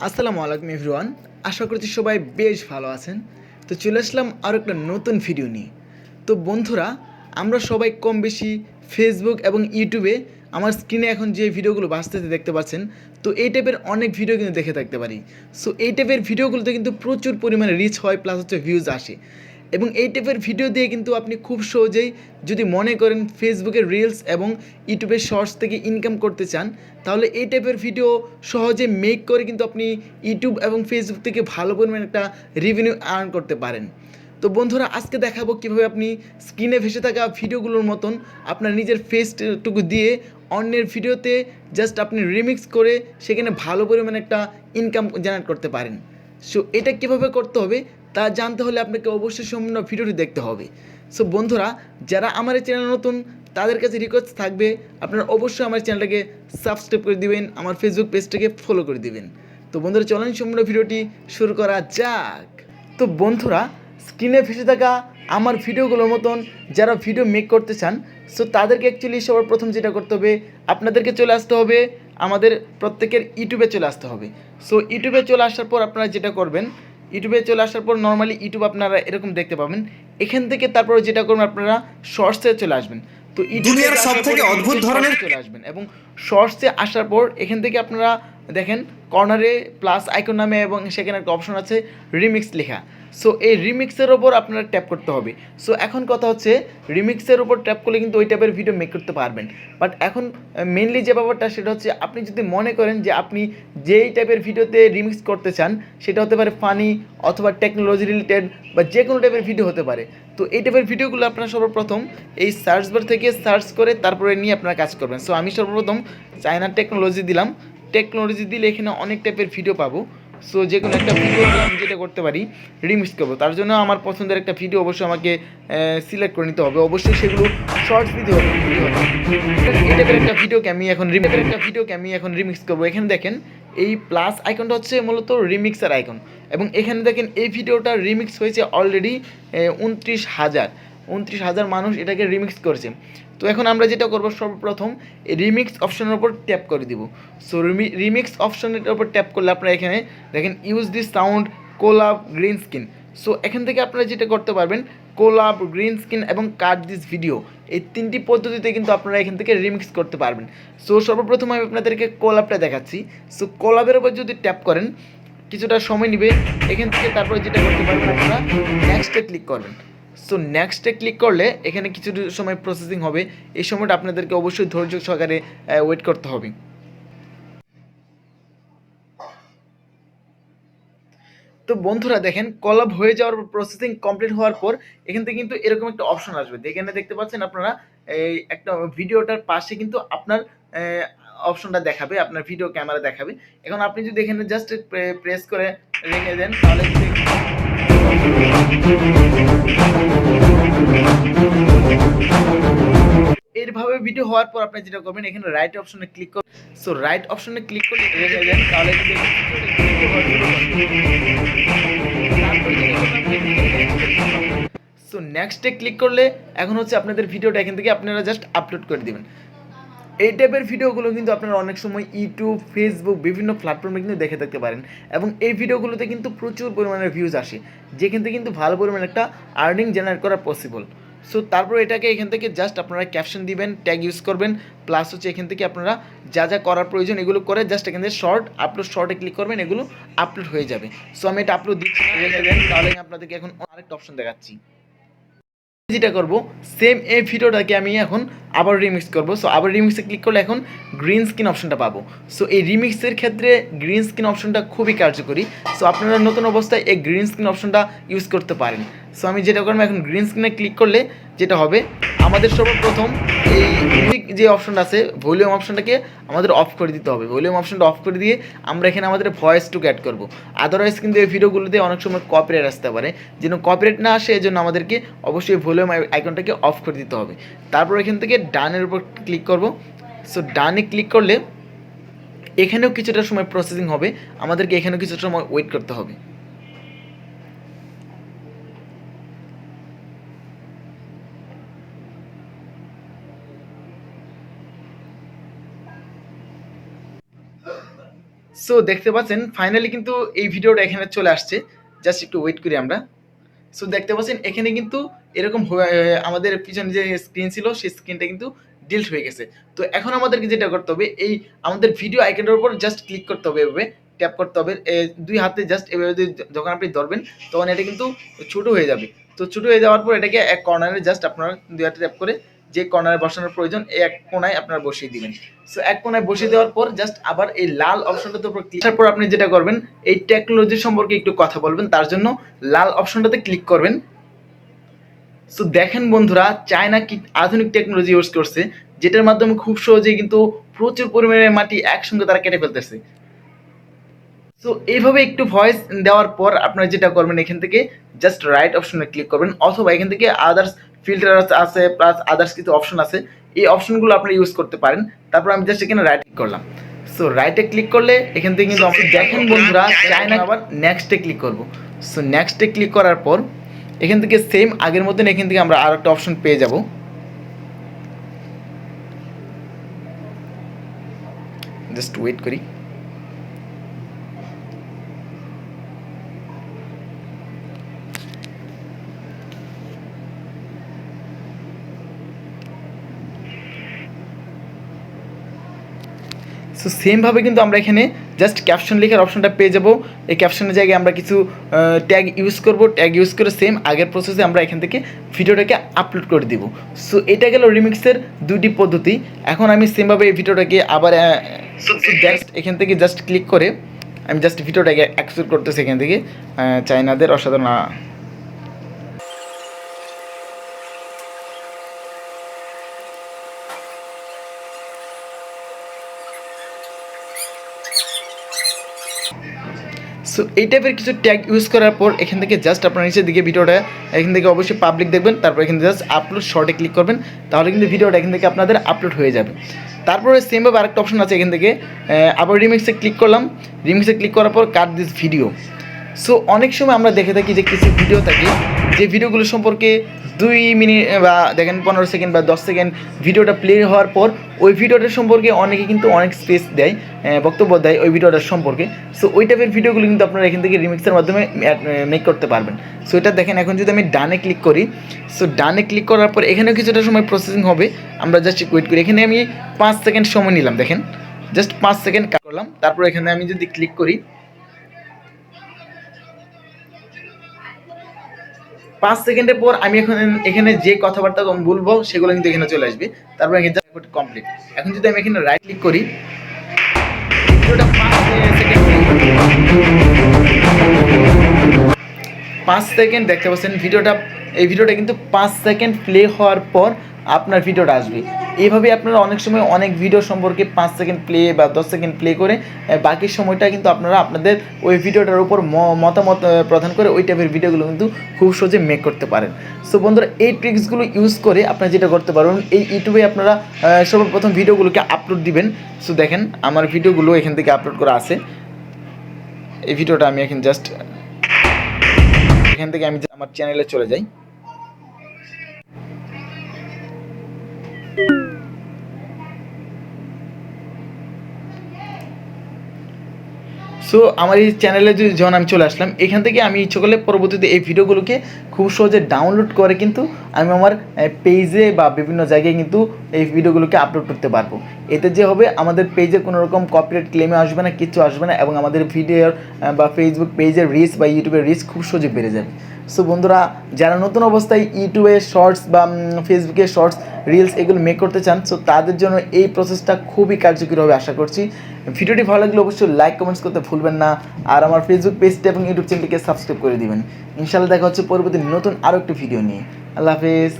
আসসালামু আলাইকুম এভরিওয়ান। আশা করছি সবাই বেশ ভালো আছেন। তো চলে আসলাম আরও একটা নতুন ভিডিও নিয়ে। তো বন্ধুরা, আমরা সবাই কম বেশি ফেসবুক এবং ইউটিউবে আমার স্ক্রিনে এখন যে ভিডিওগুলো বাঁচতেতে দেখতে পাচ্ছেন, তো এই টাইপের অনেক ভিডিও কিন্তু দেখে থাকতে পারি। সো এই টাইপের ভিডিওগুলোতে কিন্তু প্রচুর পরিমাণে রিচ হয়, প্লাস হচ্ছে ভিউজ আসে। এবং এই টাইপের ভিডিও দিয়ে কিন্তু আপনি খুব সহজেই যদি মনে করেন ফেসবুকের রিলস এবং ইউটিউবের শর্টস থেকে ইনকাম করতে চান, তাহলে এই টাইপের ভিডিও সহজে মেক করে কিন্তু আপনি ইউটিউব এবং ফেসবুক থেকে ভালো পরিমাণে একটা রেভিনিউ আর্ন করতে পারেন। তো বন্ধুরা, আজকে দেখাবো কীভাবে আপনি স্ক্রিনে ভেসে থাকা ভিডিওগুলোর মতন আপনার নিজের ফেসটুকু দিয়ে অন্যের ভিডিওতে জাস্ট আপনি রিমিক্স করে সেখানে ভালো পরিমাণে একটা ইনকাম জেনারেট করতে পারেন। সো এটা কীভাবে করতে হবে তা জানতে হলে আপনাকে অবশ্যই সম্পূর্ণ ভিডিওটি দেখতে হবে। সো বন্ধুরা, যারা আমার এই চ্যানেল নতুন তাদের কাছে রিকোয়েস্ট থাকবে আপনারা অবশ্যই আমার চ্যানেলটাকে সাবস্ক্রাইব করে দিবেন, আমার ফেসবুক পেজটাকে ফলো করে দিবেন। তো বন্ধুরা, চলেন সম্পূর্ণ ভিডিওটি শুরু করা যাক। তো বন্ধুরা, স্ক্রিনে ভেসে থাকা আমার ভিডিওগুলোর মতন যারা ভিডিও মেক করতে চান, সো তাদেরকে অ্যাকচুয়ালি সবার প্রথম যেটা করতে হবে, আপনাদেরকে চলে আসতে হবে আমাদের প্রত্যেকের ইউটিউবে চলে আসতে হবে। সো ইউটিউবে চলে আসার পর আপনারা যেটা করবেন, ইউটিউবে চলে আসার পর নর্মালি ইউটিউব আপনারা এরকম দেখতে পাবেন। এখান থেকে তারপরে যেটা করবেন, আপনারা শর্টসে চলে আসবেন। তো দুনিয়ার সব থেকে অদ্ভুত ধরনের চলে আসবেন এবং শর্টসে আসার পর এখান থেকে আপনারা দেখেন কর্নারে প্লাস আইকন নামে এবং সেখানে একটা অপশন আছে রিমিক্স লেখা। সো এই রিমিক্সের ওপর আপনারা ট্যাপ করতে হবে। সো এখন কথা হচ্ছে, রিমিক্সের ওপর ট্যাপ করলে কিন্তু ওই টাইপের ভিডিও মেক করতে পারবেন। বাট এখন মেনলি যে ব্যাপারটা সেটা হচ্ছে, আপনি যদি মনে করেন যে আপনি যেই টাইপের ভিডিওতে রিমিক্স করতে চান, সেটা হতে পারে ফানি অথবা টেকনোলজি রিলেটেড বা যে কোনো টাইপের ভিডিও হতে পারে। তো এই টাইপের ভিডিওগুলো আপনারা সর্বপ্রথম এই সার্চ বার থেকে সার্চ করে তারপরে নিয়ে আপনারা কাজ করবেন। সো আমি সর্বপ্রথম চায়না টেকনোলজি দিলাম। টেকনোলজি দিলে এখানে অনেক টাইপের ভিডিও পাবো। সো যে কোনো একটা ভিডিও আমি যেটা করতে পারি, রিমিক্স করবো, তার জন্য আমার পছন্দের একটা ভিডিও অবশ্যই আমাকে সিলেক্ট করে নিতে হবে। অবশ্যই সেগুলো শর্টস ভিডিও হবে। এই টাইপের একটা ভিডিওকে আমি এখন রিমিক্স করবো। এখানে দেখেন এই প্লাস আইকনটা হচ্ছে মূলত রিমিক্সের আইকন, এবং এখানে দেখেন এই ভিডিওটা রিমিক্স হয়েছে অলরেডি 29,000 মানুষ এটাকে রিমিক্স করেছে। তো এখন আমরা যেটা করবো, সর্বপ্রথম এই রিমিক্স অপশনের উপর ট্যাপ করে দিব। সো রিমিক্স অপশনের উপর ট্যাপ করলে আপনারা এখানে দেখেন use this sound, collab, green screen. So এখান থেকে আপনারা যেটা করতে পারবেন, কোলাব, গ্রিন স্ক্রিন এবং কাট দিস ভিডিও, এই তিনটি পদ্ধতিতে কিন্তু আপনারা এখান থেকে রিমিক্স করতে পারবেন। সো সর্বপ্রথম আমি আপনাদেরকে কোলাবটা দেখাচ্ছি। সো কোলাবের উপর যদি ট্যাপ করেন কিছুটা সময় নেবে। এখান থেকে তারপরে যেটা করতে পারবেন, আপনারা নেক্সটে ক্লিক করবেন। সো নেক্সটে ক্লিক করলে এখানে কিছু সময় প্রসেসিং হবে। এই সময়টা আপনাদেরকে অবশ্যই ধৈর্য সহকারে ওয়েট করতে হবে। তো বন্ধুরা দেখেন, কলাব হয়ে যাওয়ার পর, প্রসেসিং কমপ্লিট হওয়ার পর এখান থেকে কিন্তু এরকম একটা অপশন আসবে। এখানে দেখতে পাচ্ছেন আপনারা, এই একটা ভিডিওটার পাশে কিন্তু আপনার অপশনটা দেখাবে, আপনার ভিডিও ক্যামেরা দেখাবে। এখন আপনি যদি এখানে জাস্ট প্রেস করে রেখে দেন, তাহলে এইভাবে ভিডিও হওয়ার পর আপনি যেটা করবেন, এখানে রাইট অপশনে ক্লিক করুন। সো রাইট অপশনে ক্লিক করলে রেখে দেন, তাহলে সো নেক্সটে ক্লিক করলে এখন হচ্ছে আপনাদের ভিডিওটা এখান থেকে আপনারা জাস্ট আপলোড করে দেবেন। এই টাইপের ভিডিওগুলো কিন্তু আপনারা অনেক সময় ইউটিউব, ফেসবুক বিভিন্ন প্ল্যাটফর্মে কিন্তু দেখে থাকতে পারেন, এবং এই ভিডিওগুলোতে কিন্তু প্রচুর পরিমাণে ভিউজ আসে, যেখান থেকে কিন্তু ভালো পরিমাণে একটা আর্নিং জেনারেট করা পসিবল। সো তারপর এটাকে এখান থেকে জাস্ট আপনারা ক্যাপশন দিবেন, ট্যাগ ইউজ করবেন, প্লাস হচ্ছে এখান থেকে আপনারা যা যা করার প্রয়োজন এগুলো করে জাস্ট এখান থেকে শর্টে ক্লিক করবেন, এগুলো আপলোড হয়ে যাবে। সো আমি এটা আপলোড দিচ্ছি, তাহলে আপনাদেরকে এখন আরেকটা অপশন দেখাচ্ছি। যেটা করব, সেম এই ভিডিওটাকে আমি এখন আবার রিমিক্স করব। সো আবার রিমিক্সে ক্লিক করলে এখন গ্রিন স্ক্রিন অপশনটা পাবো। সো এই রিমিক্সের ক্ষেত্রে গ্রিন স্ক্রিন অপশনটা খুবই কার্যকরী। সো আপনারা নতুন অবস্থায় এই গ্রিন স্ক্রিন অপশনটা ইউজ করতে পারেন। সো আমি যেটা করবো, এখন গ্রিন স্ক্রিনে ক্লিক করলে যেটা হবে, আমাদের সর্বপ্রথম এই যে অপশনটা আছে ভলিউম অপশনটাকে আমাদের অফ করে দিতে হবে। ভলিউম অপশনটা অফ করে দিয়ে আমরা এখানে আমাদের ভয়েসটুকু অ্যাড করব। আদারওয়াইজ কিন্তু এই ভিডিওগুলোতে অনেক সময় কপিরাইট আসতে পারে। যেন কপিরাইট না আসে, এই জন্য আমাদেরকে অবশ্যই ভলিউম আইকনটাকে অফ করে দিতে হবে। তারপর এখান থেকে ডানের উপর ক্লিক করব। সো ডানে ক্লিক করলে এখানেও কিছুটা সময় প্রসেসিং হবে, আমাদেরকে এখানেও কিছুটা সময় ওয়েট করতে হবে। সো দেখতে পাচ্ছেন ফাইনালি কিন্তু এই ভিডিওটা এখানে চলে আসছে। জাস্ট একটু ওয়েট করি আমরা। সো দেখতে পাচ্ছেন এখানে কিন্তু এরকম আমাদের পিছনে যে স্ক্রিন ছিল সেই স্ক্রিনটা কিন্তু ডিলিট হয়ে গেছে। তো এখন আমাদেরকে যেটা করতে হবে, এই আমাদের ভিডিও আইকনের উপর জাস্ট ক্লিক করতে হবে, এভাবে ট্যাপ করতে হবে। দুই হাতে জাস্ট এভাবে যখন আপনি ধরবেন তখন এটা কিন্তু ছোটো হয়ে যাবে। তো ছোটো হয়ে যাওয়ার পর এটাকে এক কর্নারে জাস্ট আপনারা দুই হাতে ট্যাপ করে যে কর্নারে বসানোর প্রয়োজন এই এক কোনায় আপনারা বসিয়ে দিবেন। সো এক কোনায় বসিয়ে দেওয়ার পর জাস্ট আবার এই লাল অপশনটাতে উপর ক্লিক করার পর আপনি যেটা করবেন, এই টেকনোলজি সম্পর্কে একটু কথা বলবেন, তার জন্য লাল অপশনটাতে ক্লিক করবেন। সো দেখেন বন্ধুরা, চায়না কি আধুনিক টেকনোলজি ইউজ করছে, যেটার মাধ্যমে খুব সহজেই কিন্তু প্রচুর পরিমাণে মাটি একসঙ্গে তারা কেটে ফেলতেছে। সো এইভাবে একটু ভয়েস দেওয়ার পর আপনারা যেটা করবেন, এখান থেকে জাস্ট রাইট অপশনে ক্লিক করবেন, অথবা এখান থেকে আদার্স ফিল্টার আছে প্লাস আদার্স কিছু অপশন আছে, এই অপশনগুলো আপনারা ইউজ করতে পারেন। তারপর আমি জাস্ট এখানে রাইট ক্লিক করলাম। সো রাইটে ক্লিক করলে এখান থেকে কিন্তু আপনি দেখেন বন্ধুরা, চায়না আবার নেক্সটে ক্লিক করব। সো নেক্সটে ক্লিক করার পর এখান থেকে সেম আগের মতন এখান থেকে আমরা আর একটা অপশন পেয়ে যাব। জাস্ট ওয়েট করি। সো সেমভাবে কিন্তু আমরা এখানে জাস্ট ক্যাপশন লেখার অপশনটা পেয়ে যাব। এই ক্যাপশনের জায়গায় আমরা কিছু ট্যাগ ইউজ করব। ট্যাগ ইউজ করে সেম আগের প্রসেসে আমরা এখান থেকে ভিডিওটাকে আপলোড করে দিব। সো এটা গেল রিমিক্সের দুইটি পদ্ধতি। এখন আমি সেমভাবে এই ভিডিওটাকে আবার জাস্ট এখান থেকে জাস্ট ক্লিক করে আমি জাস্ট ভিডিওটাকে এক্সপোর্ট করতেছি এখান থেকে। চায়নাদের অসাধারণ সো এই টাইপের কিছু ট্যাগ ইউজ করার পর এখান থেকে জাস্ট আপনার নিচের দিকে ভিডিওটা এখান থেকে অবশ্যই পাবলিক দেখবেন, তারপর এখানে জাস্ট আপলোড শর্টে ক্লিক করবেন, তাহলে কিন্তু ভিডিওটা এখান থেকে আপনাদের আপলোড হয়ে যাবে। তারপরে সেমভাবে আরেকটা অপশন আছে, এখান থেকে আবার রিমিক্সে ক্লিক করলাম। রিমিক্সে ক্লিক করার পর কাট দিস ভিডিও। সো অনেক সময় আমরা দেখে থাকি যে কিছু ভিডিও থাকে যে ভিডিওগুলো সম্পর্কে 2 মিনিট বা দেখেন 15 সেকেন্ড বা 10 সেকেন্ড ভিডিওটা প্লে হওয়ার পর ওই ভিডিওটার সম্পর্কে অনেকে কিন্তু অনেক স্পেস দেয়, বক্তব্য দেয় ওই ভিডিওটার সম্পর্কে। সো ওই টাইপের ভিডিওগুলো কিন্তু আপনারা এখান থেকে রিমিক্সের মাধ্যমে মেক করতে পারবেন। সো এটা দেখেন, এখন যদি আমি ডানে ক্লিক করি, সো ডানে ক্লিক করার পর এখানেও কিছুটা সময় প্রসেসিং হবে, আমরা জাস্ট ওয়েট করি। এখানে আমি 5 সেকেন্ড সময় নিলাম, দেখেন জাস্ট 5 সেকেন্ড করলাম। তারপর এখানে আমি যদি ক্লিক করি, 5 সেকেন্ডের পর আমি এখন এখানে যে কথাবার্তা বলবো সেগুলো কিন্তু এখানে চলে আসবে। তারপর এখানে জাস্ট কমপ্লিট। এখন যদি আমি এখানে রাইট ক্লিক করি, ভিডিওটা 5 সেকেন্ড দেখতে পাচ্ছেন ভিডিওটা, এই ভিডিওটা কিন্তু 5 সেকেন্ড প্লে হওয়ার পর আপনার ভিডিওটা আসবে। এইভাবে আপনারা অনেক সময় অনেক ভিডিও সম্পর্কে 5 সেকেন্ড প্লে বা 10 সেকেন্ড প্লে করে বাকি সময়টা কিন্তু আপনারা আপনাদের ওই ভিডিওটার উপর মতামত প্রদান করে ওই টাইপের ভিডিওগুলো কিন্তু খুব সহজে মেক করতে পারেন। সো বন্ধুরা, এই ট্রিক্সগুলো ইউজ করে আপনারা যেটা করতে পারবেন, এই ইউটিউবে আপনারা সর্বপ্রথম ভিডিওগুলোকে আপলোড দিবেন। সো দেখেন আমার ভিডিওগুলো এখান থেকে আপলোড করা আছে। এই ভিডিওটা আমি এখন জাস্ট এখান থেকে আমি আমার চ্যানেলে চলে যাই। সো আমার এই চ্যানেলে যখন আমি চলে আসলাম, এখান থেকে আমি ইচ্ছে করলে পরবর্তীতে এই ভিডিওগুলোকে খুব সহজে ডাউনলোড করে কিন্তু আমি আমার পেজে বা বিভিন্ন জায়গায় কিন্তু এই ভিডিওগুলোকে আপলোড করতে পারবো। এতে যে হবে, আমাদের পেজে কোনো রকম কপিরাইট ক্লেমে আসবে না, কিচ্ছু আসবে না, এবং আমাদের ভিডিওর বা ফেসবুক পেজের রিচ বা ইউটিউবের রিচ খুব সহজে বেড়ে যাবে। সো বন্ধুরা, যারা নতুন অবস্থায় ইউটিউবে শর্টস বা ফেসবুকে শর্টস রিলস এগুলো মেক করতে চান, সো তাদের জন্য এই প্রসেসটা খুবই কার্যকরী হবে আশা করছি। ভিডিওটি ভালো লাগলে অবশ্যই লাইক কমেন্টস করতে ভুলবেন না, আর আমার ফেসবুক পেজটা এবং ইউটিউব চ্যানেলটিকে সাবস্ক্রাইব করে দিবেন। ইনশাআল্লাহ দেখা হচ্ছে পরবর্তী নতুন আরও একটি ভিডিও নিয়ে। আল্লাহ হাফেজ।